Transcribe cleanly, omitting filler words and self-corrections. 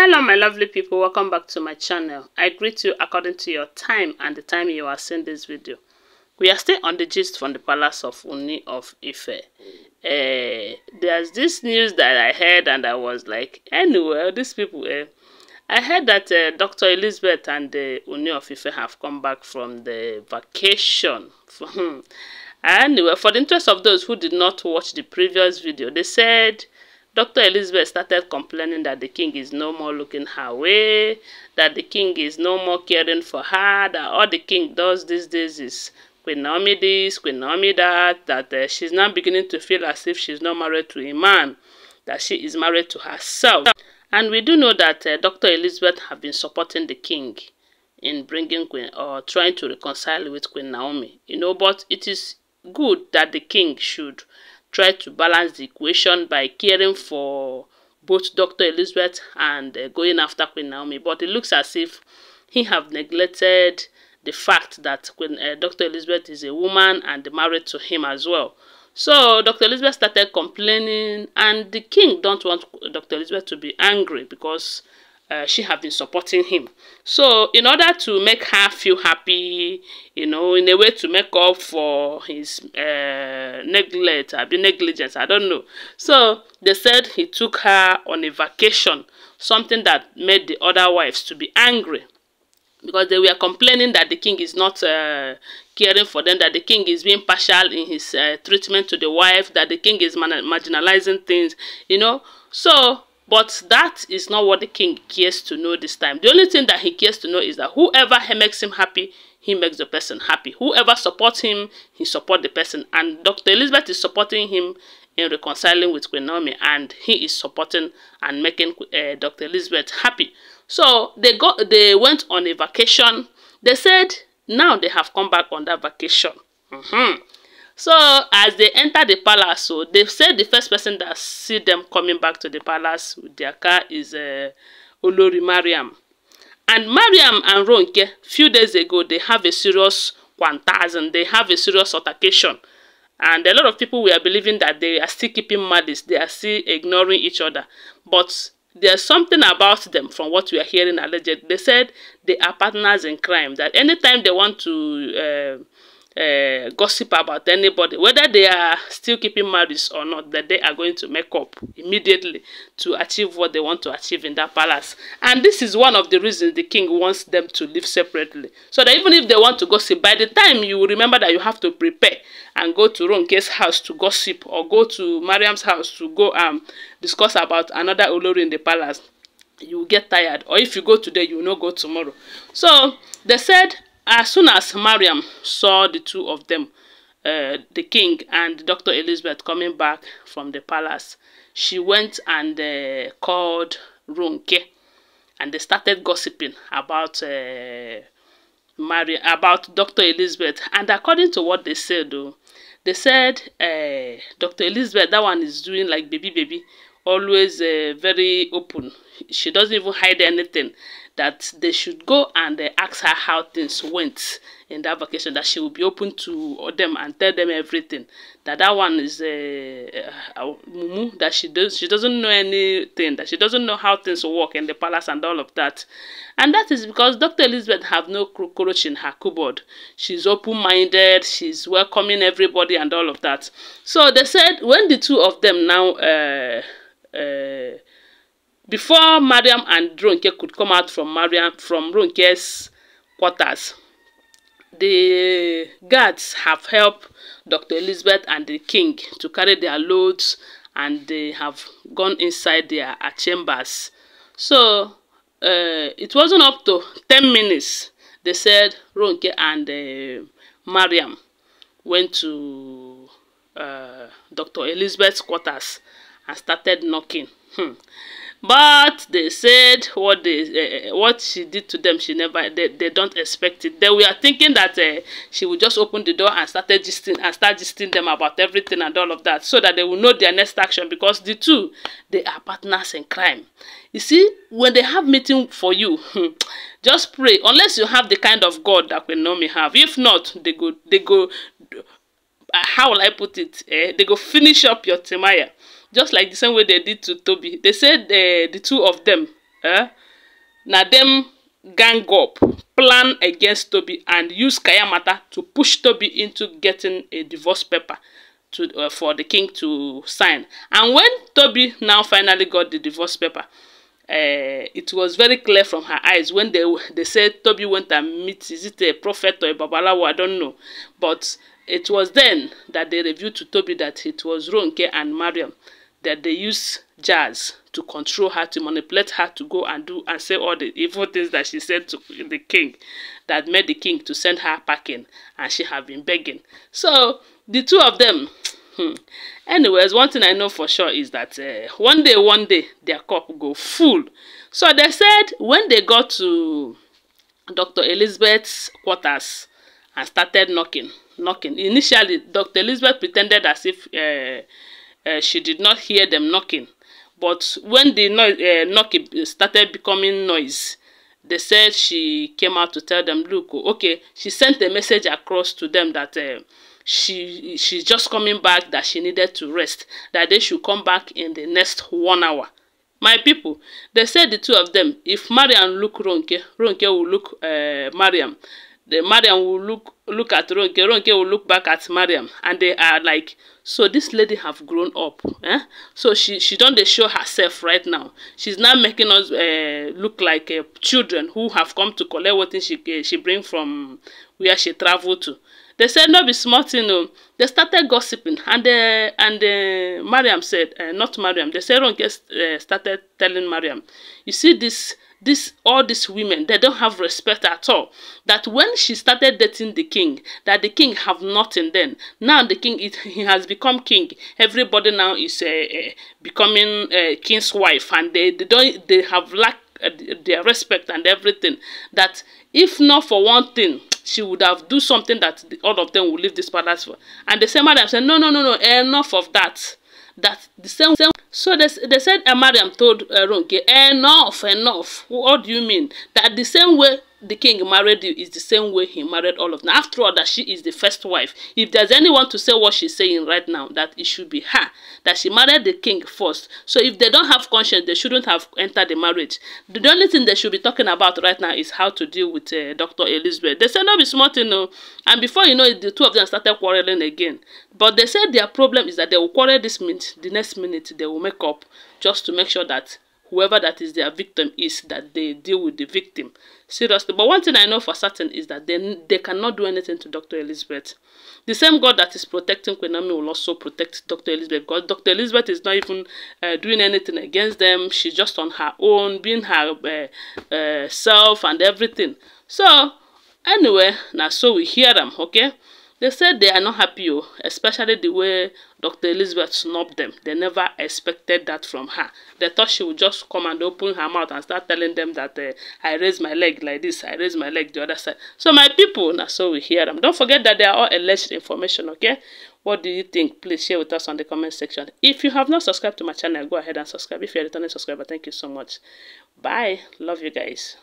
Hello my lovely people, welcome back to my channel. I greet you according to your time and the time you are seeing this video. We are still on the gist from the palace of Ooni of Ife. There's this news that I heard and I was like, anyway, these people, I heard that Dr. Elizabeth and Ooni of Ife have come back from the vacation. Anyway, for the interest of those who did not watch the previous video, they said Dr. Elizabeth started complaining that the king is no more looking her way, that the king is no more caring for her, that all the king does these days is Queen Naomi this, Queen Naomi that, that she's now beginning to feel as if she's not married to a man, that she is married to herself. And we do know that Dr. Elizabeth have been supporting the king in bringing Queen, or trying to reconcile with Queen Naomi, you know, but it is good that the king should try to balance the equation by caring for both Dr. Elizabeth and going after Queen Naomi. But it looks as if he have neglected the fact that Dr. Elizabeth is a woman and married to him as well. So Dr. Elizabeth started complaining, and the king don't want Dr. Elizabeth to be angry because she have been supporting him. So in order to make her feel happy, you know, in a way to make up for his negligence, I don't know. So they said he took her on a vacation, something that made the other wives to be angry, because they were complaining that the king is not caring for them, that the king is being partial in his treatment to the wife, that the king is marginalizing things, you know. So but that is not what the king cares to know this time. The only thing that he cares to know is that whoever makes him happy, he makes the person happy. Whoever supports him, he supports the person. And Dr. Elizabeth is supporting him in reconciling with Queen Naomi, and he is supporting and making Dr. Elizabeth happy. So they went on a vacation. They said now they have come back on that vacation. So as they enter the palace, so they said the first person that see them coming back to the palace with their car is Olori Mariam. And Mariam and Ronke, few days ago, they have a serious quantazon, they have a serious altercation. And a lot of people were believing that they are still keeping malice, they are still ignoring each other. But there's something about them from what we are hearing alleged. They said they are partners in crime, that anytime they want to gossip about anybody, whether they are still keeping marriage or not, that they are going to make up immediately to achieve what they want to achieve in that palace. And this is one of the reasons the king wants them to live separately, so that even if they want to gossip, by the time you will remember that you have to prepare and go to Ronke's house to gossip, or go to Mariam's house to go discuss about another Olori in the palace, you will get tired. Or if you go today, you will not go tomorrow. So they said as soon as Mariam saw the two of them, the king and Dr. Elizabeth, coming back from the palace, she went and called Ronke, and they started gossiping about about Dr. Elizabeth. And according to what they said, though, they said Dr. Elizabeth, that one is doing like baby, always very open. She doesn't even hide anything. That they should go and ask her how things went in that vacation, that she will be open to them and tell them everything. That one is mumu, that she doesn't know anything, that she doesn't know how things work in the palace and all of that. And that is because Dr. Elizabeth have no cockroach in her cupboard. She's open-minded, she's welcoming everybody and all of that. So they said when the two of them now before Mariam and Ronke could come out from Ronke's quarters, the guards have helped Dr. Elizabeth and the king to carry their loads, and they have gone inside their chambers. So it wasn't up to 10 minutes. They said Ronke and Mariam went to Dr. Elizabeth's quarters and started knocking. But they said what she did to them, they don't expect it. They were thinking that she would just open the door and start gisting them about everything and all of that, so that they will know their next action, because the two, they are partners in crime. You see, when they have meeting for you, just pray, unless you have the kind of God that Queen Naomi have. If not, they go how will I put it? They go finish up your Timaya. Just like the same way they did to Tobi. They said the two of them, na them gang up, plan against Tobi and use Kayamata to push Tobi into getting a divorce paper to for the king to sign. And when Tobi now finally got the divorce paper, it was very clear from her eyes when they said Tobi went and meet, is it a prophet or a babalawo, I don't know, but it was then that they revealed to Tobi that it was Ronke and Mariam, that they used jazz to control her, to manipulate her to go and do and say all the evil things that she said to the king, that made the king to send her packing, and she have been begging. So the two of them, anyways, one thing I know for sure is that one day their cup go full. So they said when they got to Dr. Elizabeth's quarters and started knocking. Initially, Dr. Elizabeth pretended as if she did not hear them knocking. But when the knocking started becoming noise, they said she came out to tell them, look, okay, she sent a message across to them that she's just coming back, that she needed to rest, that they should come back in the next 1 hour. My people, they said the two of them, if Mariam look Ronke, Ronke will look Mariam. The Mariam will look at Ronke, Ronke will look back at Mariam, and they are like, so this lady have grown up, so she don't show herself right now. She's now making us look like children who have come to collect what she bring from where she traveled to. They said no be smart, you know. They started gossiping, and Mariam said, not Mariam. They said Ronke started telling Mariam, you see all these women, they don't have respect at all. That when she started dating the king, that the king have nothing then. Now the king, he has become king. Everybody now is becoming king's wife, and they have lacked their respect and everything. That if not for one thing, she would have do something that all of them would leave this palace for. And the same Mariam said, no, enough of that. That the same. So they said Mariam told Ronke, enough. What do you mean? That the same way the king married you is the same way he married all of them. After all, that she is the first wife. If there's anyone to say what she's saying right now, that it should be her. That she married the king first. So if they don't have conscience, they shouldn't have entered the marriage. The only thing they should be talking about right now is how to deal with Dr. Elizabeth. They said no be smart, you know. And before you know it, the two of them started quarreling again. But they said their problem is that they will quarrel this minute. The next minute they will make up, just to make sure that whoever that is their victim is, that they deal with the victim. Seriously. But one thing I know for certain is that they cannot do anything to Dr. Elizabeth. The same God that is protecting Queen Naomi will also protect Dr. Elizabeth, because Dr. Elizabeth is not even doing anything against them. She's just on her own, being her self and everything. So, anyway, now so we hear them, okay? They said they are not happy, especially the way Dr. Elizabeth snubbed them. They never expected that from her. They thought she would just come and open her mouth and start telling them that I raise my leg like this, I raise my leg the other side. So my people, now so we hear them. Don't forget that they are all alleged information, okay? What do you think? Please share with us on the comment section. If you have not subscribed to my channel, go ahead and subscribe. If you're a returning subscriber, thank you so much. Bye. Love you guys.